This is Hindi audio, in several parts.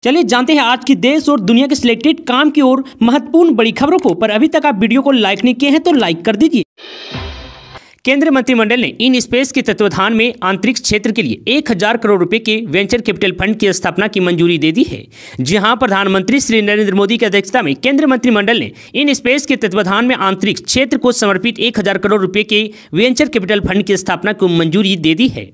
चलिए जानते हैं आज की देश और दुनिया के सिलेक्टेड काम की और महत्वपूर्ण बड़ी खबरों को। पर अभी तक आप वीडियो को लाइक नहीं किए हैं तो लाइक कर दीजिए। केंद्रीय मंत्रिमंडल ने इन स्पेस के तत्वाधान में अंतरिक्ष क्षेत्र के लिए 1000 करोड़ रुपए के वेंचर कैपिटल फंड की स्थापना की मंजूरी दे दी है। जी हां, प्रधानमंत्री श्री नरेंद्र मोदी की अध्यक्षता में केंद्रीय मंत्रिमंडल ने इन स्पेस के तत्वाधान में अंतरिक्ष क्षेत्र को समर्पित 1000 करोड़ रुपए के वेंचर कैपिटल फंड की स्थापना को मंजूरी दे दी है।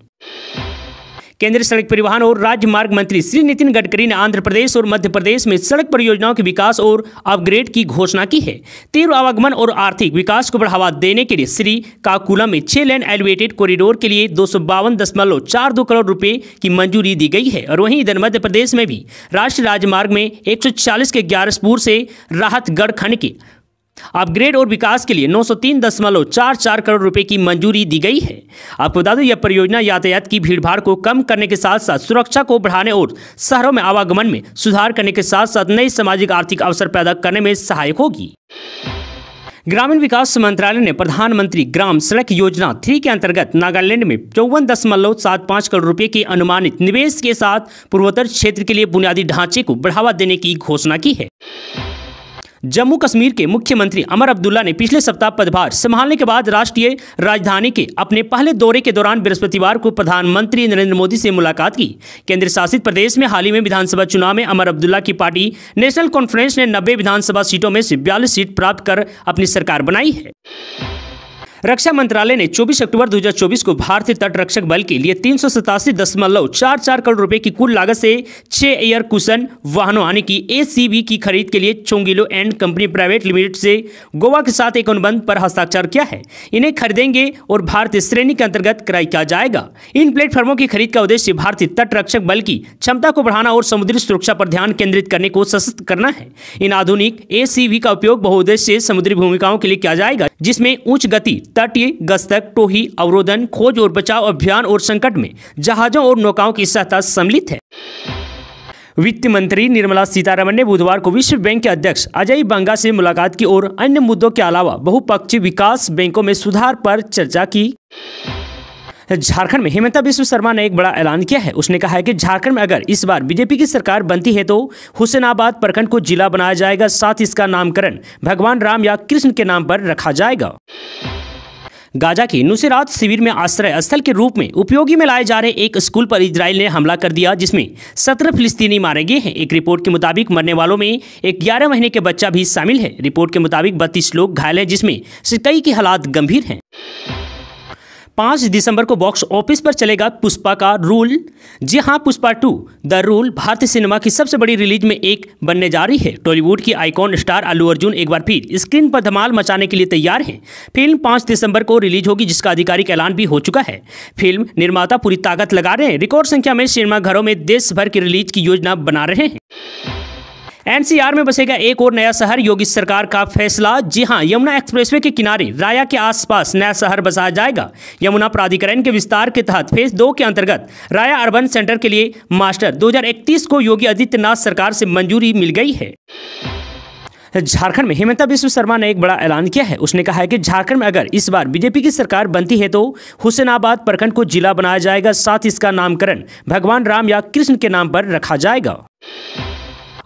केंद्रीय सड़क परिवहन और राजमार्ग मंत्री श्री नितिन गडकरी ने आंध्र प्रदेश और मध्य प्रदेश में सड़क परियोजनाओं के विकास और अपग्रेड की घोषणा की है। तीव्र आवागमन और आर्थिक विकास को बढ़ावा देने के लिए श्रीकाकुलम में 6 लेन एलिवेटेड कॉरिडोर के लिए 252.42 करोड़ रुपए की मंजूरी दी गई है। और वहीं इधर मध्य प्रदेश में भी राष्ट्रीय राजमार्ग में 140 के 11 से राहतगढ़ खंड के अपग्रेड और विकास के लिए 903.44 करोड़ रुपए की मंजूरी दी गई है। आपको बता दें, यह परियोजना यातायात की भीड़भाड़ को कम करने के साथ साथ सुरक्षा को बढ़ाने और शहरों में आवागमन में सुधार करने के साथ साथ नए सामाजिक आर्थिक अवसर पैदा करने में सहायक होगी। ग्रामीण विकास मंत्रालय ने प्रधानमंत्री ग्राम सड़क योजना 3 के अंतर्गत नागालैंड में 54.75 करोड़ रुपए के अनुमानित निवेश के साथ पूर्वोत्तर क्षेत्र के लिए बुनियादी ढांचे को बढ़ावा देने की घोषणा की है। जम्मू कश्मीर के मुख्यमंत्री अमर अब्दुल्ला ने पिछले सप्ताह पदभार संभालने के बाद राष्ट्रीय राजधानी के अपने पहले दौरे के दौरान बृहस्पतिवार को प्रधानमंत्री नरेंद्र मोदी से मुलाकात की। केंद्र शासित प्रदेश में हाल ही में विधानसभा चुनाव में अमर अब्दुल्ला की पार्टी नेशनल कॉन्फ्रेंस ने 90 विधानसभा सीटों में से 42 सीट प्राप्त कर अपनी सरकार बनाई है। रक्षा मंत्रालय ने 24 अक्टूबर 2024 को भारतीय तट रक्षक बल के लिए 387.44 करोड़ रुपए की कुल लागत से 6 एयर कुशन वाहनों यानी कि ACV की खरीद के लिए चोंगिलो एंड कंपनी प्राइवेट लिमिटेड से गोवा के साथ एक अनुबंध पर हस्ताक्षर किया है। इन्हें खरीदेंगे और भारतीय श्रेणी के अंतर्गत क्रय किया जाएगा। इन प्लेटफॉर्मों की खरीद का उद्देश्य भारतीय तट रक्षक बल की क्षमता को बढ़ाना और समुद्री सुरक्षा पर ध्यान केंद्रित करने को सशक्त करना है। इन आधुनिक ACV का उपयोग बहुउद्देश्य समुद्री भूमिकाओं के लिए किया जाएगा, जिसमें उच्च गति, तटीय गश्त, टोही, अवरोधन, खोज और बचाव अभियान और संकट में जहाजों और नौकाओं की सहायता सम्मिलित है। वित्त मंत्री निर्मला सीतारमण ने बुधवार को विश्व बैंक के अध्यक्ष अजय बंगा से मुलाकात की और अन्य मुद्दों के अलावा बहुपक्षीय विकास बैंकों में सुधार पर चर्चा की। झारखंड में हिमंता बिस्वा शर्मा ने एक बड़ा ऐलान किया है। उसने कहा है कि झारखंड में अगर इस बार बीजेपी की सरकार बनती है तो हुसैनाबाद प्रखंड को जिला बनाया जाएगा, साथ ही इसका नामकरण भगवान राम या कृष्ण के नाम पर रखा जाएगा। गाजा के नुसैरात शिविर में आश्रय स्थल के रूप में उपयोगी में लाए जा रहे एक स्कूल पर इजराइल ने हमला कर दिया, जिसमें 17 फिलिस्तीनी मारे गए हैं। एक रिपोर्ट के मुताबिक मरने वालों में एक 11 महीने के बच्चा भी शामिल है। रिपोर्ट के मुताबिक 32 लोग घायल हैं, जिसमें से कई की हालात गंभीर हैं। 5 दिसंबर को बॉक्स ऑफिस पर चलेगा पुष्पा का रूल। जी हां, पुष्पा 2 द रूल भारतीय सिनेमा की सबसे बड़ी रिलीज में एक बनने जा रही है। टॉलीवुड की आइकॉन स्टार अल्लू अर्जुन एक बार फिर स्क्रीन पर धमाल मचाने के लिए तैयार हैं। फिल्म 5 दिसंबर को रिलीज होगी, जिसका आधिकारिक ऐलान भी हो चुका है। फिल्म निर्माता पूरी ताकत लगा रहे हैं, रिकॉर्ड संख्या में सिनेमाघरों में देश भर की रिलीज की योजना बना रहे हैं। NCR में बसेगा एक और नया शहर, योगी सरकार का फैसला। जी हां, यमुना एक्सप्रेसवे के किनारे राया के आसपास नया शहर बसाया जाएगा। यमुना प्राधिकरण के विस्तार के तहत फेज 2 के अंतर्गत राया अर्बन सेंटर के लिए मास्टर 2031 को योगी आदित्यनाथ सरकार से मंजूरी मिल गई है। झारखंड में हिमंता बिस्वा शर्मा ने एक बड़ा ऐलान किया है। उसने कहा है कि झारखंड में अगर इस बार बीजेपी की सरकार बनती है तो हुसैनाबाद प्रखंड को जिला बनाया जाएगा, साथ ही इसका नामकरण भगवान राम या कृष्ण के नाम पर रखा जाएगा।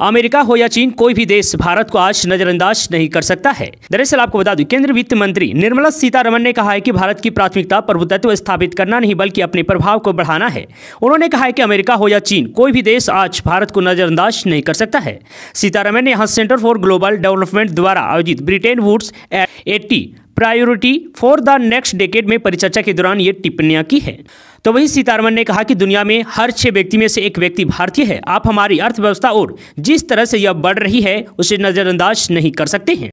अमेरिका हो या चीन, कोई भी देश भारत को आज नजरअंदाज नहीं कर सकता है। दरअसल आपको बता दूं, केंद्रीय वित्त मंत्री निर्मला सीतारमण ने कहा है कि भारत की प्राथमिकता प्रभुत्व स्थापित करना नहीं बल्कि अपने प्रभाव को बढ़ाना है। उन्होंने कहा है कि अमेरिका हो या चीन, कोई भी देश आज भारत को नजरअंदाज नहीं कर सकता है। सीतारमण ने यहाँ सेंटर फॉर ग्लोबल डेवलपमेंट द्वारा आयोजित Bretton Woods 80 priority for the next decade में परिचर्चा के दौरान ये टिप्पणियां की है। तो वही सीतारमण ने कहा कि दुनिया में हर 6 व्यक्ति में से एक व्यक्ति भारतीय है। आप हमारी अर्थव्यवस्था और जिस तरह से यह बढ़ रही है उसे नजरअंदाज नहीं कर सकते हैं।